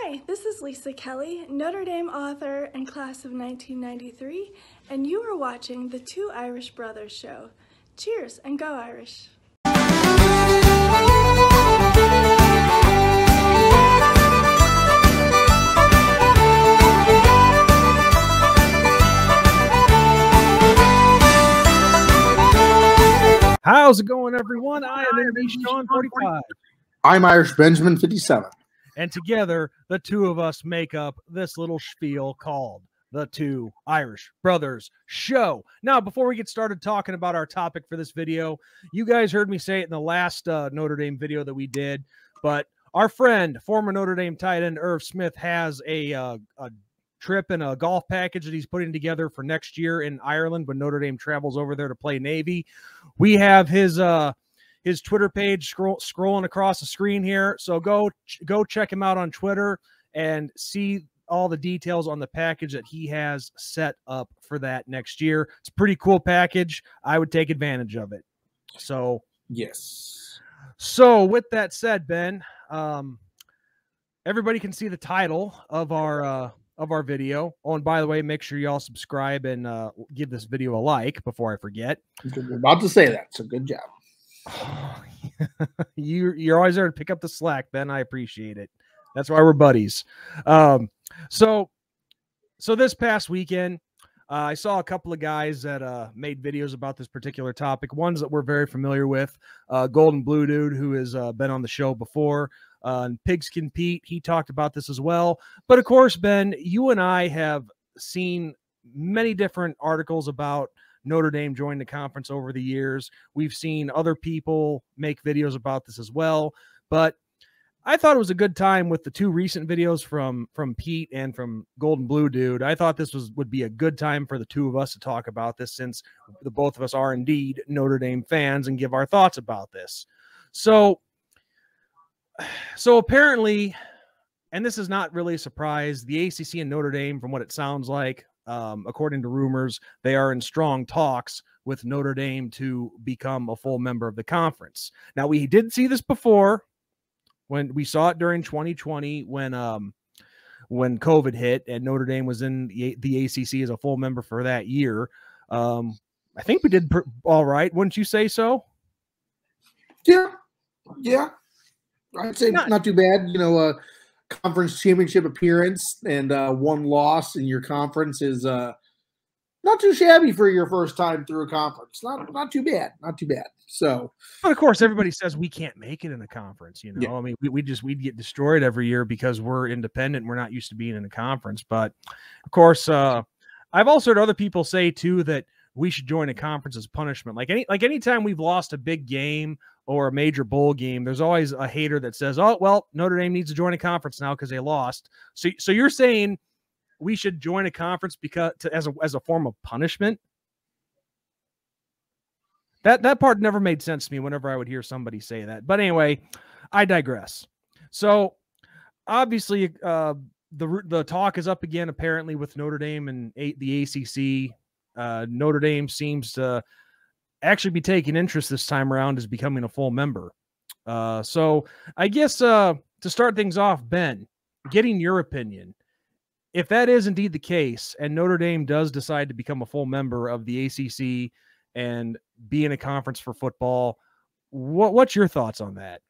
Hi, this is Lisa Kelly, Notre Dame author and class of 1993, and you are watching the Two Irish Brothers show. Cheers and go Irish! How's it going, everyone? I am English Sean 45. I'm Irish Benjamin 57. And together, the two of us make up this little spiel called the Two Irish Brothers Show. Now, before we get started talking about our topic for this video, you guys heard me say it in the last Notre Dame video that we did, but our friend, former Notre Dame tight end Irv Smith, has a trip and a golf package that he's putting together for next year in Ireland when Notre Dame travels over there to play Navy. We have his Twitter page scrolling across the screen here. So go check him out on Twitter and see all the details on the package that he has set up for that next year. It's a pretty cool package. I would take advantage of it. So yes. So with that said, Ben, everybody can see the title of our video. Oh, and by the way, make sure y'all subscribe and give this video a like before I forget. We're about to say that, so good job. You're always there to pick up the slack, Ben. I appreciate it. That's why we're buddies. So this past weekend, I saw a couple of guys that made videos about this particular topic. Ones that we're very familiar with. Golden Blue Dude, who has been on the show before. And Pigskin Pete, he talked about this as well. But of course, Ben, you and I have seen many different articles about Notre Dame joining the conference over the years. We've seen other people make videos about this as well. But I thought it was a good time with the two recent videos from Pete and from Golden Blue Dude. I thought this would be a good time for the two of us to talk about this, since the both of us are indeed Notre Dame fans, and give our thoughts about this. So apparently, and this is not really a surprise, the ACC and Notre Dame, from what it sounds like, according to rumors, they are in strong talks with Notre Dame to become a full member of the conference. Now, we did see this before, when we saw it during 2020 when COVID hit and Notre Dame was in the ACC as a full member for that year. I think we did all right. Wouldn't you say so? Yeah. I'd say not too bad. You know, a conference championship appearance and one loss in your conference is not too shabby for your first time through a conference. Not too bad. Not too bad. So, but of course, everybody says we can't make it in a conference. You know, yeah. I mean, we'd get destroyed every year because we're independent. We're not used to being in a conference. But of course, I've also heard other people say too that we should join a conference as punishment. Like anytime we've lost a big game or a major bowl game, there's always a hater that says, "Oh, well, Notre Dame needs to join a conference now because they lost." So you're saying we should join a conference because as a form of punishment? That part never made sense to me whenever I would hear somebody say that. But anyway, I digress. So obviously, the talk is up again apparently with Notre Dame and the ACC. Notre Dame seems to actually be taking interest this time around as becoming a full member. So I guess to start things off, Ben, getting your opinion, if that is indeed the case and Notre Dame does decide to become a full member of the ACC and be in a conference for football, what's your thoughts on that?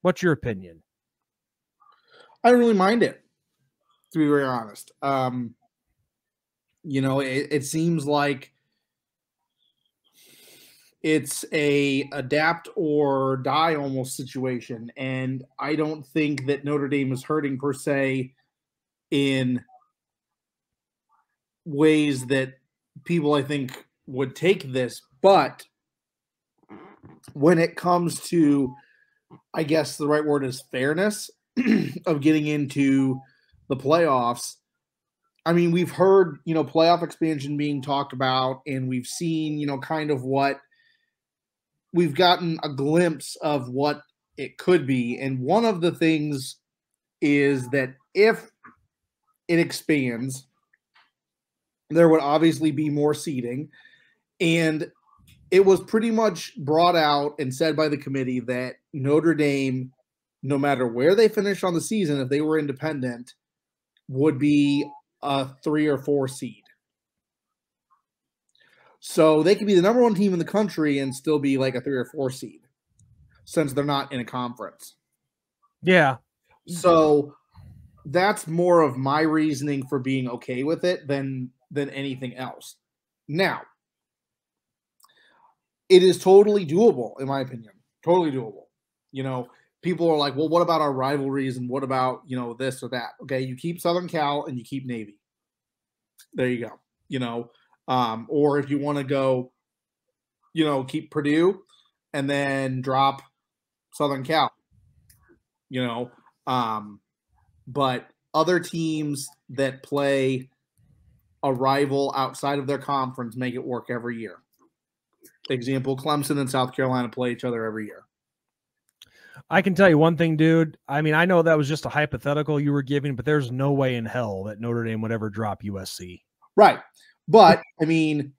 What's your opinion? I don't really mind it, to be very honest. You know, it seems like it's a adapt or die almost situation, and I don't think that Notre Dame is hurting per se in ways that people, I think, would take this. But when it comes to, I guess the right word is fairness of getting into the playoffs, I mean, we've heard, you know, playoff expansion being talked about, and we've seen, you know, kind of what we've gotten a glimpse of what it could be. And one of the things is that if it expands, there would obviously be more seating. And it was pretty much brought out and said by the committee that Notre Dame no matter where they finish on the season, if they were independent, would be a 3 or 4 seed. So they could be the number 1 team in the country and still be like a 3 or 4 seed, since they're not in a conference. Yeah. So that's more of my reasoning for being okay with it than anything else. Now, it is totally doable, in my opinion. Totally doable. You know, people are like, well, what about our rivalries and what about, you know, this or that? Okay, you keep Southern Cal and you keep Navy. There you go. You know, or if you want to go, you know, keep Purdue and then drop Southern Cal. You know, but other teams that play a rival outside of their conference make it work every year. Example, Clemson and South Carolina play each other every year. I can tell you one thing, dude. I mean, I know that was just a hypothetical you were giving, but there's no way in hell that Notre Dame would ever drop USC. Right. But, I mean,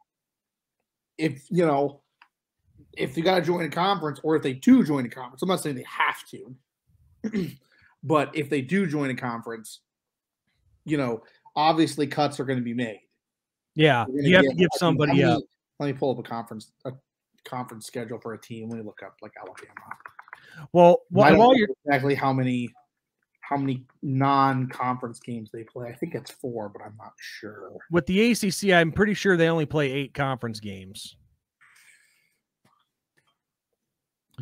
if you got to join a conference, or if they do join a conference, I'm not saying they have to, but if they do join a conference, you know, obviously cuts are going to be made. Yeah, you have to give somebody up. Let me pull up a conference schedule for a team. Let me look up like Alabama. Well, I don't know exactly how many non-conference games they play. I think it's 4, but I'm not sure. With the ACC, I'm pretty sure they only play 8 conference games.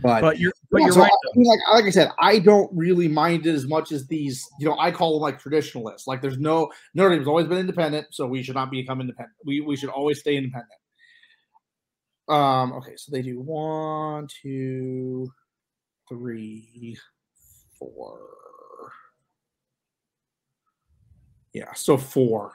But you're right. I mean, like I said, I don't really mind it as much as these. You know, I call them like traditionalists. Like, there's Notre Dame's always been independent, so we should not become independent. We should always stay independent. Okay, so they do 1, 2, 3, 4. Yeah, so 4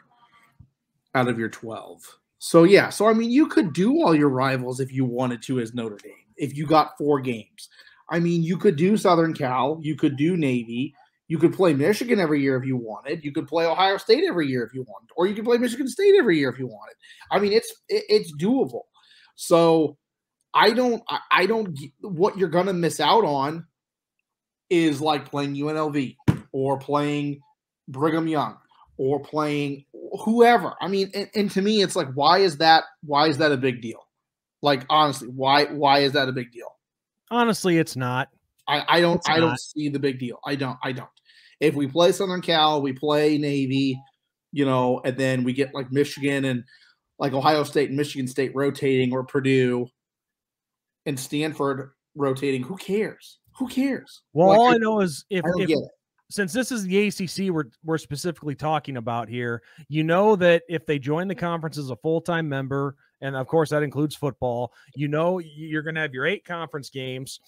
out of your 12. So yeah, so I mean, you could do all your rivals if you wanted to as Notre Dame. If you got 4 games, I mean, you could do Southern Cal, you could do Navy, you could play Michigan every year if you wanted, you could play Ohio State every year if you wanted, or you could play Michigan State every year if you wanted. I mean, it's doable. So I don't. What you're gonna miss out on is like playing UNLV or playing Brigham Young or playing whoever. I mean, and to me, it's like, why is that a big deal? Like, honestly, why is that a big deal? Honestly, it's not. I don't see the big deal. I don't. If we play Southern Cal, we play Navy, you know, and then we get like Michigan and like Ohio State and Michigan State rotating, or Purdue and Stanford rotating. Who cares? Well, like, all I know is if since this is the ACC we're specifically talking about here, you know that if they join the conference as a full-time member, and of course that includes football, you know you're going to have your 8 conference games,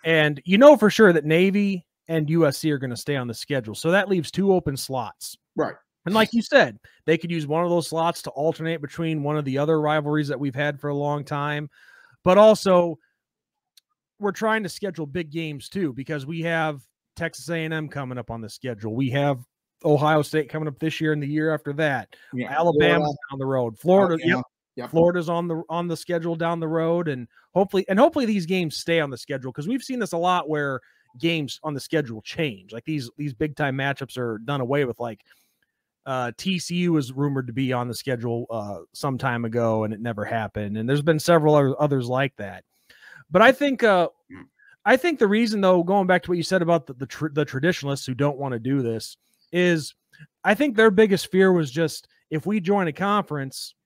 and you know for sure that Navy and USC are going to stay on the schedule. So that leaves 2 open slots. Right. And like you said, they could use one of those slots to alternate between one of the other rivalries that we've had for a long time. But also, we're trying to schedule big games too, because we have Texas A&M coming up on the schedule. We have Ohio State coming up this year and the year after that. Yeah, Alabama's down the road. Florida, yep. Florida's on the schedule down the road, and hopefully these games stay on the schedule, because we've seen this a lot where games on the schedule change. Like these big time matchups are done away with. Like TCU was rumored to be on the schedule some time ago, and it never happened. And there's been several others like that. But I think the reason, though, going back to what you said about the traditionalists who don't want to do this, is I think their biggest fear was just, if we join a conference,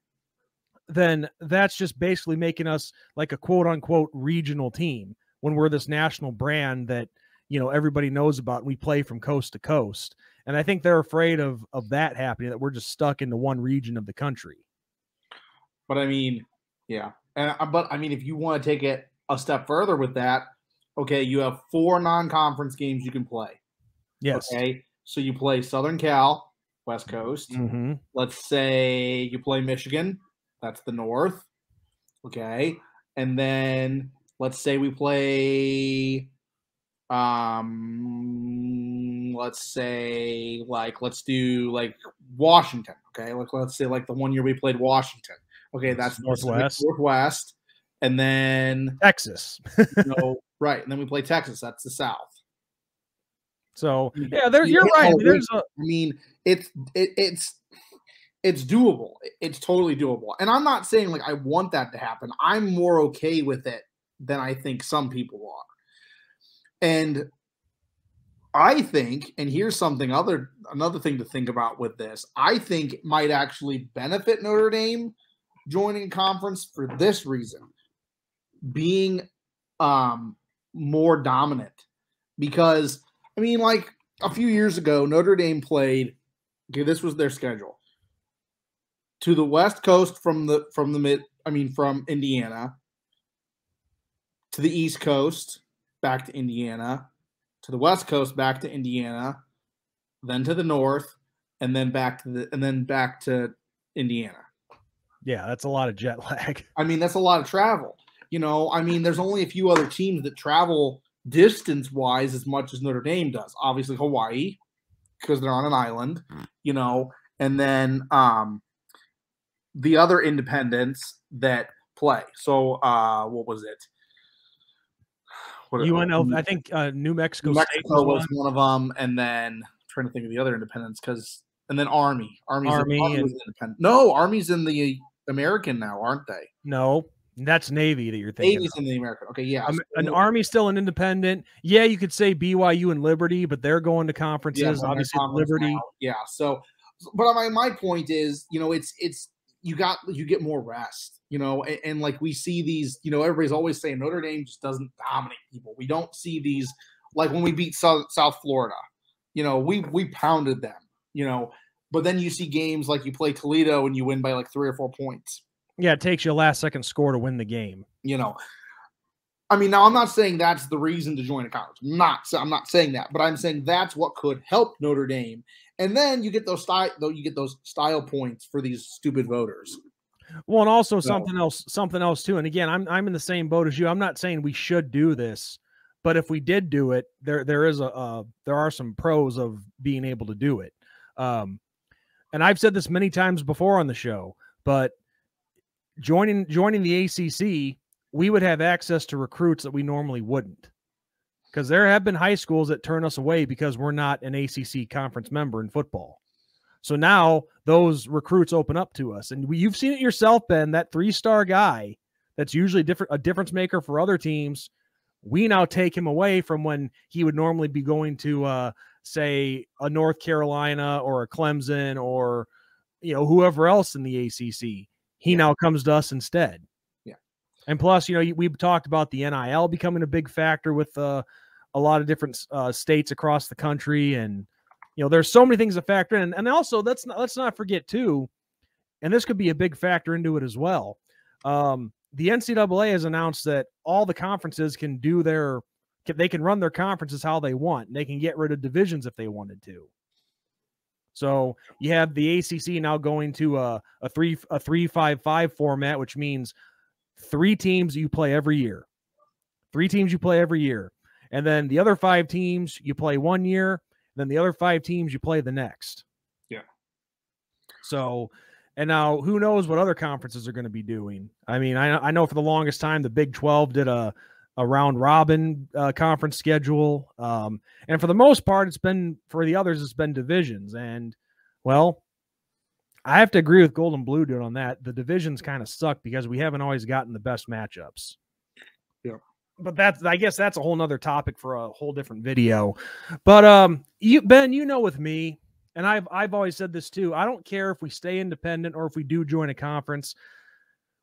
then that's just basically making us like a quote unquote regional team, when we're this national brand that, you know, everybody knows about, and we play from coast to coast. And I think they're afraid of that happening, that we're just stuck into one region of the country. But I mean, yeah. But I mean, if you want to take it a step further with that, okay, you have 4 non-conference games you can play. Yes. Okay, so you play Southern Cal, West Coast. Mm-hmm. Let's say you play Michigan, that's the North. Okay, and then let's say we play, let's do like Washington. Okay, let's say like the one year we played Washington. Okay, that's Northwest. And then Texas. Right. And then we play Texas. That's the South. So yeah, you're right. It's doable. It's totally doable. And I'm not saying like I want that to happen. I'm more okay with it than I think some people are. And I think, and here's another thing to think about with this, I think it might actually benefit Notre Dame joining a conference for this reason, being more dominant. Because, I mean, like a few years ago, Notre Dame played, okay, this was their schedule. To the West Coast from Indiana, to the East Coast, back to Indiana, to the West Coast, back to Indiana, then to the North, and then back to Indiana. Yeah, that's a lot of jet lag. I mean, that's a lot of travel. There's only a few other teams that travel distance-wise as much as Notre Dame does. Obviously, Hawaii, because they're on an island, and then the other independents that play. So, what was it? UNL, I think New Mexico State was one of them, and then I'm trying to think of the other independents and then Army. Army was independent. No, Army's in the American now, aren't they? No, that's Navy that you're thinking. Navy's in the American. Okay, yeah. An Army's still an independent. Yeah, you could say BYU and Liberty, but they're going to conferences. Yeah, obviously, Liberty. Now. Yeah. So, but my point is, it's you get more rest. And like we see these, everybody's always saying Notre Dame just doesn't dominate people. We don't see these, like when we beat South Florida, we pounded them, but then you see games like you play Toledo and you win by like 3 or 4 points. Yeah, it takes you a last second score to win the game. Now I'm not saying that's the reason to join a college. I'm not saying that, but I'm saying that's what could help Notre Dame. And then you get those style points for these stupid voters. Well, and also something else too. And again, I'm in the same boat as you. I'm not saying we should do this, but if we did do it, there are some pros of being able to do it. And I've said this many times before on the show, but joining the ACC, we would have access to recruits that we normally wouldn't. Because there have been high schools that turn us away because we're not an ACC conference member in football. So now those recruits open up to us. And you've seen it yourself, Ben, that 3-star guy that's usually a difference maker for other teams. We now take him away from when he would normally be going to, say, a North Carolina or a Clemson or, whoever else in the ACC. He now comes to us instead. Yeah. And plus, we've talked about the NIL becoming a big factor with a lot of different states across the country. And, there's so many things that factor in. And also, let's not forget, too, and this could be a big factor into it as well. The NCAA has announced that all the conferences can run their conferences how they want. They can get rid of divisions if they wanted to. So you have the ACC now going to a 3-5-5 format, which means 3 teams you play every year. 3 teams you play every year. And then the other 5 teams you play 1 year. Then the other 5 teams you play the next. Yeah. So, and now who knows what other conferences are going to be doing. I mean, I know for the longest time, the Big 12 did a round robin conference schedule. And for the most part, for the others, it's been divisions. And well, I have to agree with Gold and Blue Dude on that. The divisions kind of suck because we haven't always gotten the best matchups. Yeah. But I guess that's a whole nother topic for a whole different video. But Ben, with me, and I've always said this too. I don't care if we stay independent or if we do join a conference.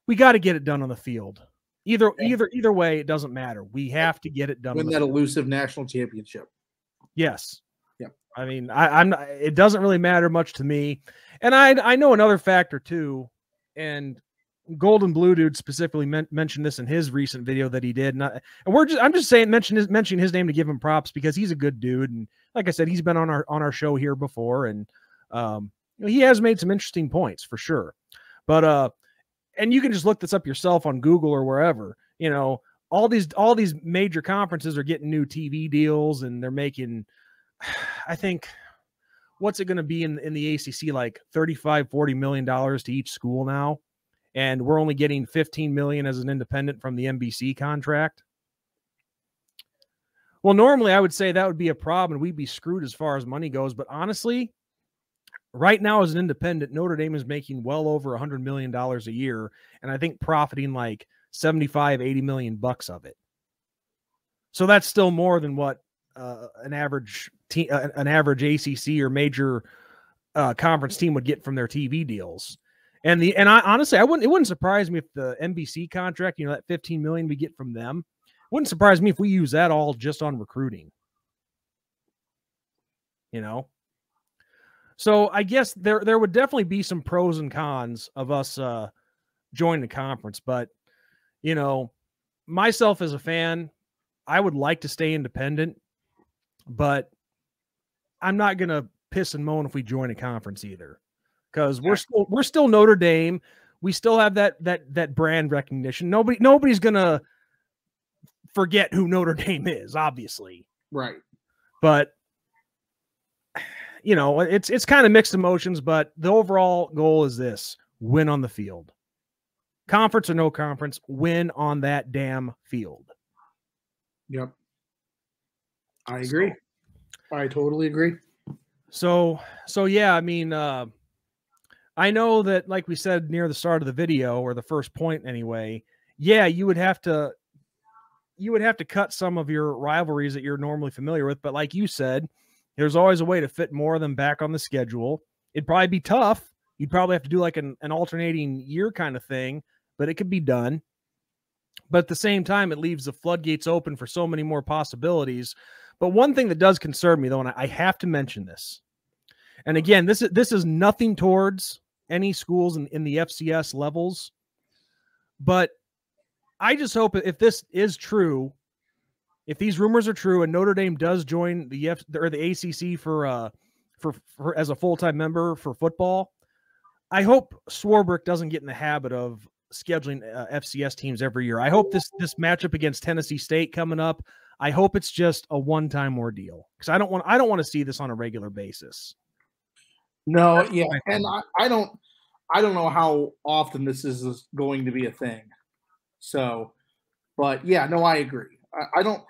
We got to get it done on the field. Either way, it doesn't matter. We have to get it done. Win that elusive national championship. Yes. Yeah. I mean, I'm not, it doesn't really matter much to me. And I know another factor too, and Gold and Blue Dude specifically mentioned this in his recent video that he did. And I'm just saying, mentioning his name to give him props because he's a good dude. And like I said, he's been on our show here before, and he has made some interesting points for sure. But and you can just look this up yourself on Google or wherever. All these major conferences are getting new TV deals, and they're making, I think, what's it going to be in the ACC, like $35-40 million to each school now. And we're only getting $15 million as an independent from the NBC contract. Well, normally I would say that would be a problem and we'd be screwed as far as money goes. But honestly, right now as an independent, Notre Dame is making well over $100 million a year. And I think profiting like 75, 80 million bucks of it. So that's still more than what an average ACC or major conference team would get from their TV deals. And I honestly, it wouldn't surprise me if the NBC contract, that 15 million we get from them, wouldn't surprise me if we use that all just on recruiting. So I guess there would definitely be some pros and cons of us joining the conference, but myself as a fan, I would like to stay independent, but I'm not going to piss and moan if we join a conference either, because we're still Notre Dame. We still have that brand recognition. Nobody's going to forget who Notre Dame is, obviously. Right. But it's kind of mixed emotions, but the overall goal is this: win on the field. Conference or no conference, win on that damn field. Yep. I agree. I totally agree. So yeah, I mean, I know that, like we said near the start of the video, or the first point anyway, yeah, you would have to cut some of your rivalries that you're normally familiar with, but like you said, there's always a way to fit more of them back on the schedule. It'd probably be tough. You'd probably have to do like an alternating year kind of thing, but it could be done. But at the same time, it leaves the floodgates open for so many more possibilities. But one thing that does concern me, though, and I have to mention this, and again, this is nothing towards any schools in the FCS levels, but I just hope if this is true, if these rumors are true, and Notre Dame does join the ACC for as a full-time member for football, I hope Swarbrick doesn't get in the habit of scheduling FCS teams every year. I hope this matchup against Tennessee State coming up, I hope it's just a one-time ordeal, because I don't want to see this on a regular basis. No, yeah, and I don't know how often this is going to be a thing. So, but yeah, no, I agree. I don't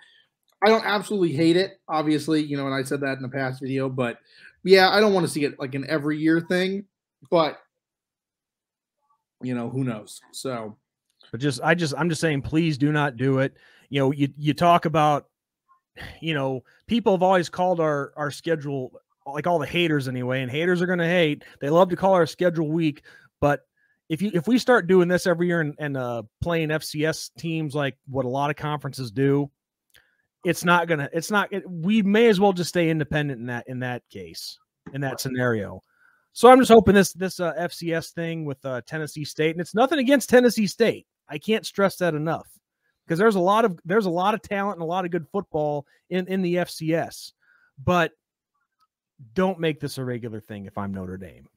absolutely hate it, obviously, and I said that in the past video, but yeah, I don't want to see it like an every year thing, but who knows? So, but I'm just saying, please do not do it. You talk about, people have always called our schedule, like all the haters anyway, and haters are going to hate. They love to call our schedule weak, but if we start doing this every year and playing FCS teams like what a lot of conferences do, we may as well just stay independent in that case, in that scenario. So I'm just hoping this FCS thing with Tennessee State, and it's nothing against Tennessee State. I can't stress that enough, because there's a lot of talent and a lot of good football in the FCS, but don't make this a regular thing if I'm Notre Dame.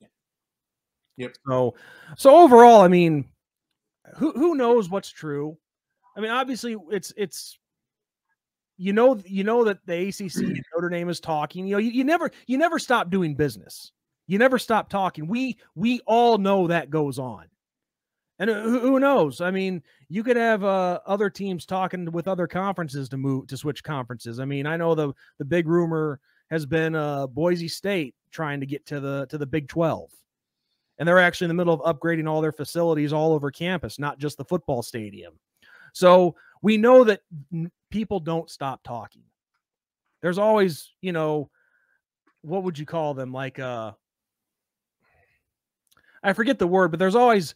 Yep. So overall, I mean, who knows what's true? I mean, obviously it's that the ACC and Notre Dame is talking. You never stop doing business. You never stop talking. We all know that goes on. And who knows? I mean, you could have other teams talking with other conferences to switch conferences. I mean, I know the big rumor has been Boise State trying to get to the Big 12. And they're actually in the middle of upgrading all their facilities all over campus, not just the football stadium. So we know that people don't stop talking. There's always, what would you call them? Like, I forget the word, but there's always,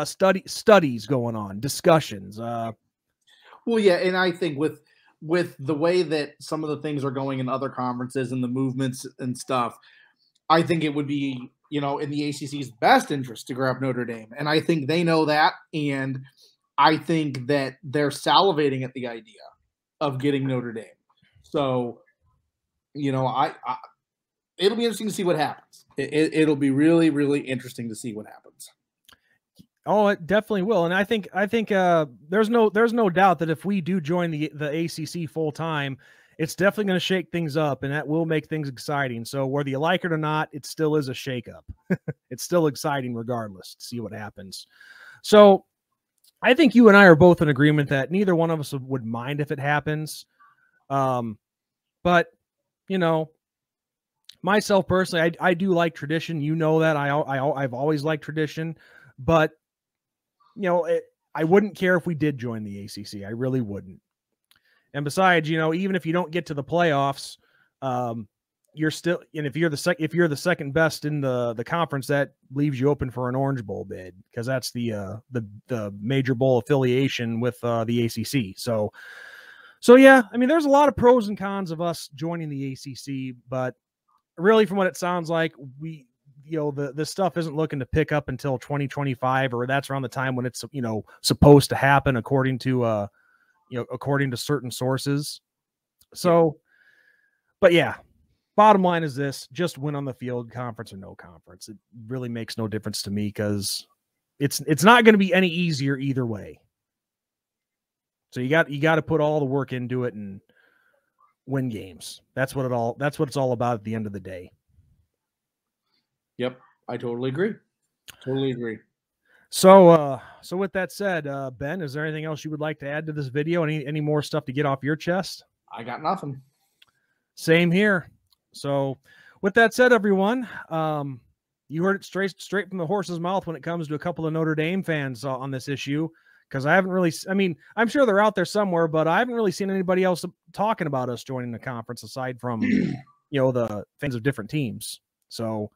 studies going on, discussions. Well, yeah, and I think with the way that some of the things are going in other conferences and the movements and stuff, I think it would be, in the ACC's best interest to grab Notre Dame. And I think they know that. And I think that they're salivating at the idea of getting Notre Dame. So, it'll be interesting to see what happens. It'll be really, really interesting to see what happens. Oh, it definitely will. And I think there's no doubt that if we do join the ACC full time, it's definitely going to shake things up, and that will make things exciting. So whether you like it or not, it still is a shakeup. It's still exciting regardless to see what happens. So I think you and I are both in agreement that neither one of us would mind if it happens. But you know, myself personally, I do like tradition. You know that I've always liked tradition, but you know, I wouldn't care if we did join the ACC. I really wouldn't. And besides, you know, even if you don't get to the playoffs, you're still, and if you're the second best in the conference, that leaves you open for an Orange Bowl bid, because that's the major bowl affiliation with the ACC. So yeah, I mean, there's a lot of pros and cons of us joining the ACC, but really, from what it sounds like, the stuff isn't looking to pick up until 2025, or that's around the time when it's, you know, supposed to happen according to according to certain sources. So, but yeah, bottom line is this: just win on the field, conference or no conference. It really makes no difference to me, because it's not going to be any easier either way. So you got to put all the work into it and win games. That's what it's all about at the end of the day. Yep, I totally agree. Totally agree. So with that said, Ben, is there anything else you would like to add to this video? Any more stuff to get off your chest? I got nothing. Same here. So with that said, everyone, you heard it straight from the horse's mouth when it comes to a couple of Notre Dame fans on this issue, because I haven't really, I mean, I'm sure they're out there somewhere, but I haven't really seen anybody else talking about us joining the conference aside from, you know, the fans of different teams. So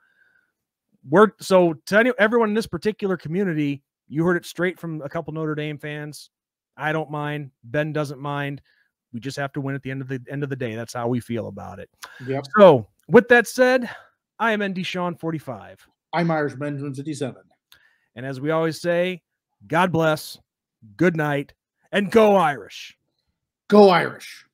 to everyone in this particular community, you heard it straight from a couple Notre Dame fans. I don't mind. Ben doesn't mind. We just have to win at the end of the day. That's how we feel about it. Yep. So with that said, I am ND Sean 45. I'm Irish Benjamin 57. And as we always say, God bless, good night, and go Irish. Go Irish.